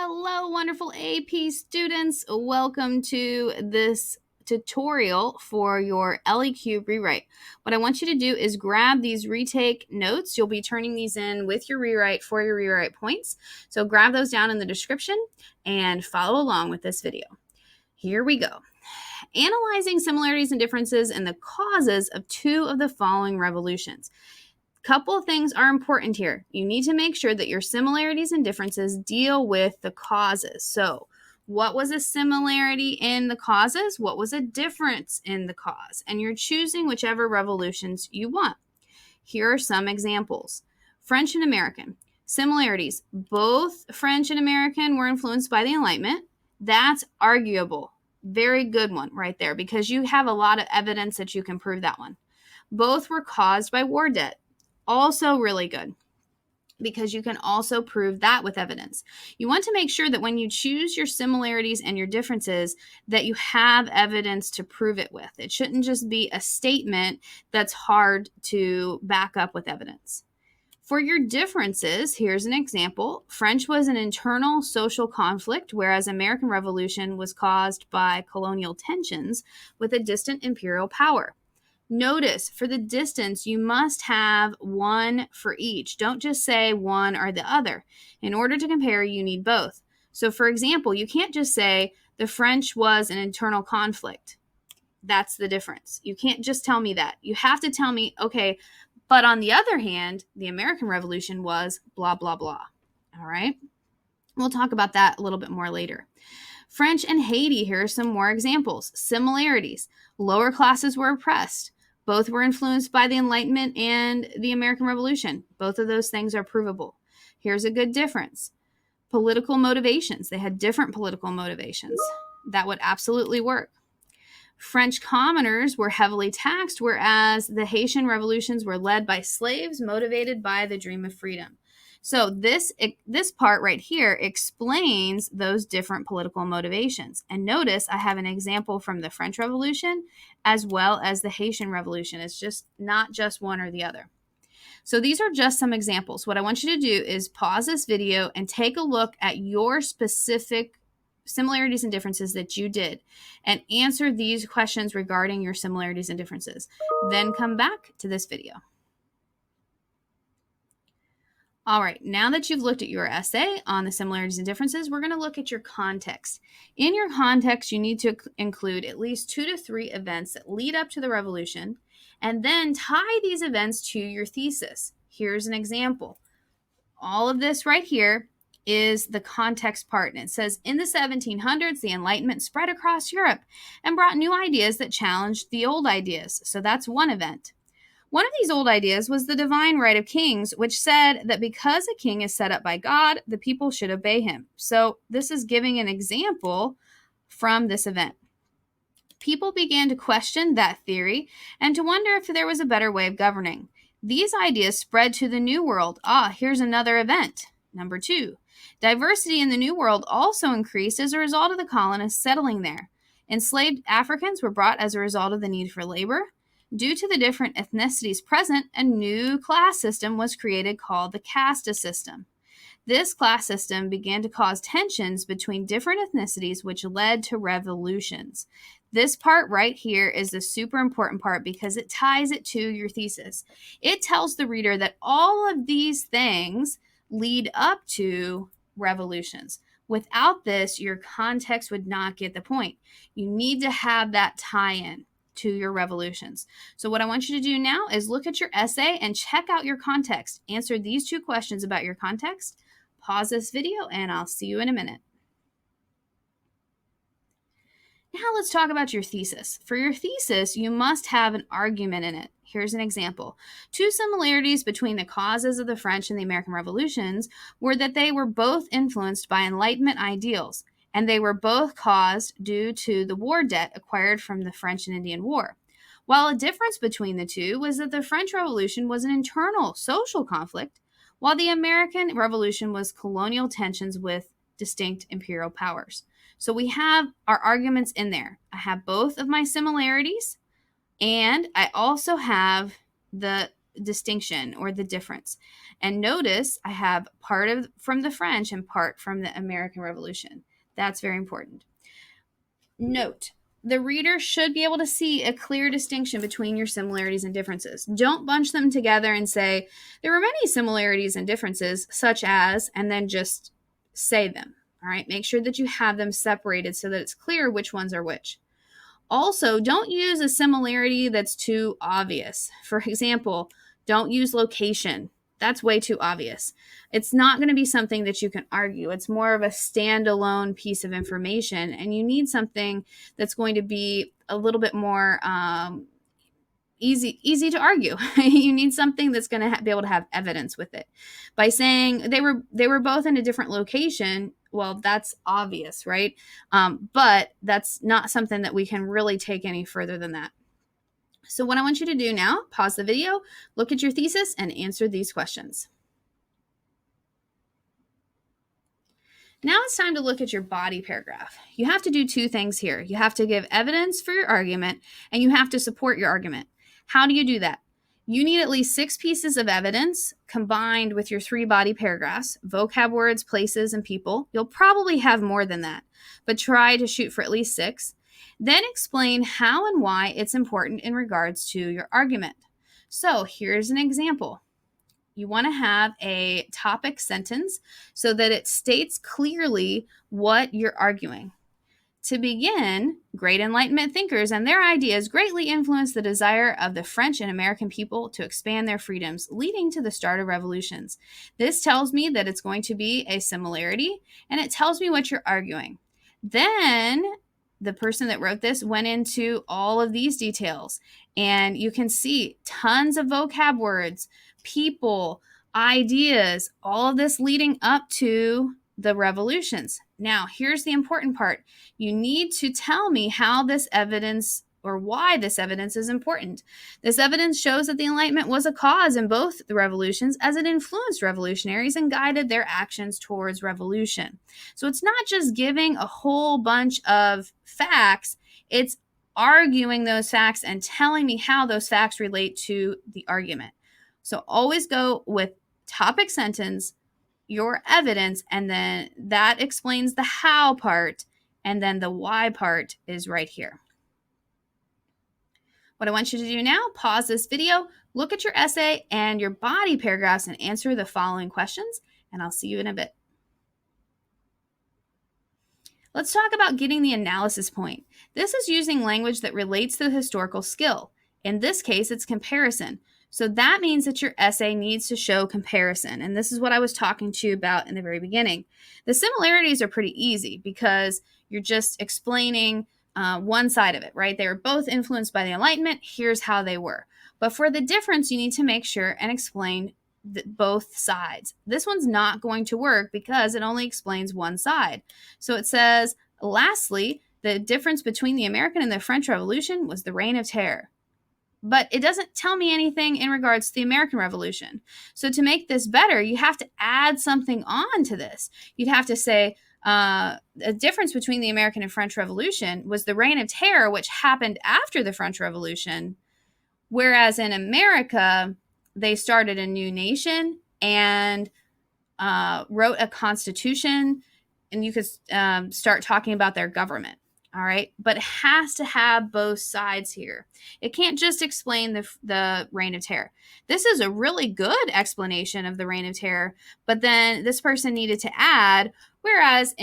Hello, wonderful AP students. Welcome to this tutorial for your LEQ rewrite. What I want you to do is grab these retake notes. You'll be turning these in with your rewrite for your rewrite points. So grab those down in the description and follow along with this video. Here we go. Analyzing similarities and differences in the causes of two of the following revolutions. Couple of things are important here. You need to make sure that your similarities and differences deal with the causes. So, what was a similarity in the causes? What was a difference in the cause? And you're choosing whichever revolutions you want. Here are some examples. French and American. Similarities. Both French and American were influenced by the Enlightenment. That's arguable. Very good one right there because you have a lot of evidence that you can prove that one. Both were caused by war debt. Also really good because you can also prove that with evidence. You want to make sure that when you choose your similarities and your differences that you have evidence to prove it with. It shouldn't just be a statement that's hard to back up with evidence. For your differences, here's an example. French was an internal social conflict, whereas American Revolution was caused by colonial tensions with a distant imperial power. Notice for the distance, you must have one for each. Don't just say one or the other. In order to compare, you need both. So for example, you can't just say the French was an internal conflict. That's the difference. You can't just tell me that. You have to tell me, okay, but on the other hand, the American Revolution was blah, blah, blah. All right? We'll talk about that a little bit more later. French and Haiti, here are some more examples. Similarities. Lower classes were oppressed. Both were influenced by the Enlightenment and the American Revolution. Both of those things are provable. Here's a good difference. Political motivations. They had different political motivations. That would absolutely work. French commoners were heavily taxed, whereas the Haitian revolutions were led by slaves motivated by the dream of freedom. So this part right here explains those different political motivations. And notice I have an example from the French Revolution as well as the Haitian Revolution. It's just not just one or the other. So these are just some examples. What I want you to do is pause this video and take a look at your specific similarities and differences that you did and answer these questions regarding your similarities and differences. Then come back to this video. All right, now that you've looked at your essay on the similarities and differences, we're going to look at your context. In your context, you need to include at least 2 to 3 events that lead up to the revolution, and then tie these events to your thesis. Here's an example. All of this right here is the context part, and it says, in the 1700s, the Enlightenment spread across Europe and brought new ideas that challenged the old ideas. So that's one event. One of these old ideas was the divine right of kings, which said that because a king is set up by God, the people should obey him. So this is giving an example from this event. People began to question that theory and to wonder if there was a better way of governing. These ideas spread to the New World. Here's another event. Number 2, diversity in the New World also increased as a result of the colonists settling there. Enslaved Africans were brought as a result of the need for labor. Due to the different ethnicities present, a new class system was created called the caste system. This class system began to cause tensions between different ethnicities, which led to revolutions. This part right here is the super important part because it ties it to your thesis. It tells the reader that all of these things lead up to revolutions. Without this, your context would not get the point. You need to have that tie-in to your revolutions. So what I want you to do now is look at your essay and check out your context. Answer these 2 questions about your context. Pause this video and I'll see you in a minute. Now let's talk about your thesis. For your thesis, you must have an argument in it. Here's an example. 2 similarities between the causes of the French and the American revolutions were that they were both influenced by Enlightenment ideals, and they were both caused due to the war debt acquired from the French and Indian War. While a difference between the 2 was that the French Revolution was an internal social conflict, while the American Revolution was colonial tensions with distinct imperial powers. So we have our arguments in there. I have both of my similarities, and I also have the distinction or the difference. And notice I have part from the French and part from the American Revolution. That's very important. Note, the reader should be able to see a clear distinction between your similarities and differences. Don't bunch them together and say, there are many similarities and differences, such as, and then just say them. All right, make sure that you have them separated so that it's clear which ones are which. Also, don't use a similarity that's too obvious. For example, don't use location. That's way too obvious. It's not going to be something that you can argue. It's more of a standalone piece of information, and you need something that's going to be a little bit more easy to argue. You need something that's going to be able to have evidence with it. By saying they were both in a different location, well, that's obvious, right? But that's not something that we can really take any further than that. So what I want you to do now, pause the video, look at your thesis, and answer these questions. Now it's time to look at your body paragraph. You have to do two things here. You have to give evidence for your argument, and you have to support your argument. How do you do that? You need at least 6 pieces of evidence combined with your 3 body paragraphs, vocab words, places, and people. You'll probably have more than that, but try to shoot for at least 6. Then explain how and why it's important in regards to your argument. So here's an example. You want to have a topic sentence so that it states clearly what you're arguing. To begin, great Enlightenment thinkers and their ideas greatly influenced the desire of the French and American people to expand their freedoms, leading to the start of revolutions. This tells me that it's going to be a similarity, and it tells me what you're arguing. Then the person that wrote this went into all of these details, and you can see tons of vocab words, people, ideas, all of this leading up to the revolutions. Now, here's the important part. You need to tell me how this evidence or why this evidence is important. This evidence shows that the Enlightenment was a cause in both the revolutions, as it influenced revolutionaries and guided their actions towards revolution. So it's not just giving a whole bunch of facts, it's arguing those facts and telling me how those facts relate to the argument. So always go with topic sentence, your evidence, and then that explains the how part, and then the why part is right here. What I want you to do now, pause this video, look at your essay and your body paragraphs and answer the following questions, and I'll see you in a bit. Let's talk about getting the analysis point. This is using language that relates to the historical skill. In this case, it's comparison. So that means that your essay needs to show comparison. And this is what I was talking to you about in the very beginning. The similarities are pretty easy because you're just explaining one side of it, right? They were both influenced by the Enlightenment. Here's how they were. But for the difference, you need to make sure and explain both sides. This one's not going to work because it only explains one side. So it says, lastly, the difference between the American and the French Revolution was the Reign of Terror. But it doesn't tell me anything in regards to the American Revolution. So to make this better, you have to add something on to this. You'd have to say the difference between the American and French Revolution was the Reign of Terror, which happened after the French Revolution, whereas in America, they started a new nation and wrote a constitution, and you could start talking about their government. All right, but it has to have both sides here. It can't just explain the Reign of Terror. This is a really good explanation of the Reign of Terror, but then this person needed to add, whereas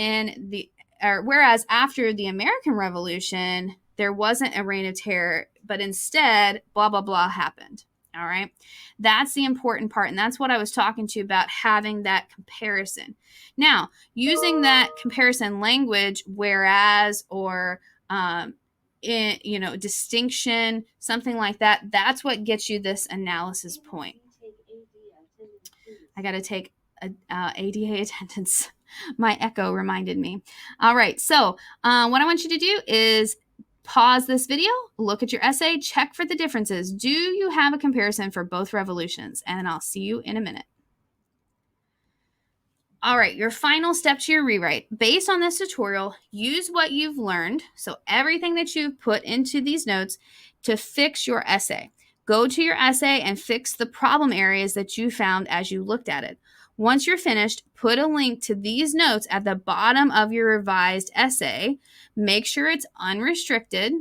after the American Revolution, there wasn't a Reign of Terror, but instead, blah, blah, blah happened. All right, that's the important part, and that's what I was talking to you about, having that comparison. Now, using that comparison language, whereas or distinction, something like that, that's what gets you this analysis point. I got to take ADA attendance. My echo reminded me. All right, so what I want you to do is pause this video, look at your essay, check for the differences. Do you have a comparison for both revolutions? And I'll see you in a minute. All right, your final step to your rewrite. Based on this tutorial, use what you've learned, so everything that you've put into these notes, to fix your essay. Go to your essay and fix the problem areas that you found as you looked at it. Once you're finished, put a link to these notes at the bottom of your revised essay. Make sure it's unrestricted.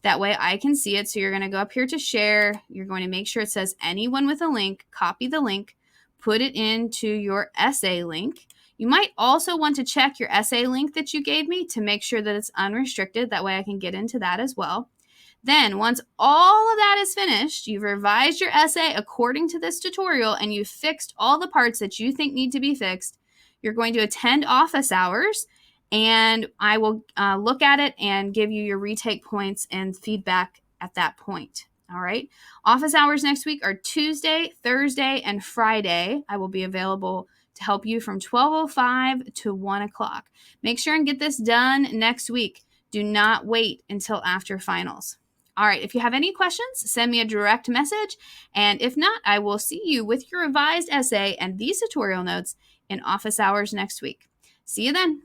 That way I can see it. So you're going to go up here to share. You're going to make sure it says anyone with a link. Copy the link. Put it into your essay link. You might also want to check your essay link that you gave me to make sure that it's unrestricted. That way I can get into that as well. Then once all of that is finished, you've revised your essay according to this tutorial and you've fixed all the parts that you think need to be fixed, you're going to attend office hours and I will look at it and give you your retake points and feedback at that point. All right. Office hours next week are Tuesday, Thursday, and Friday. I will be available to help you from 12:05 to 1 o'clock. Make sure and get this done next week. Do not wait until after finals. All right, if you have any questions, send me a direct message. And if not, I will see you with your revised essay and these tutorial notes in office hours next week. See you then.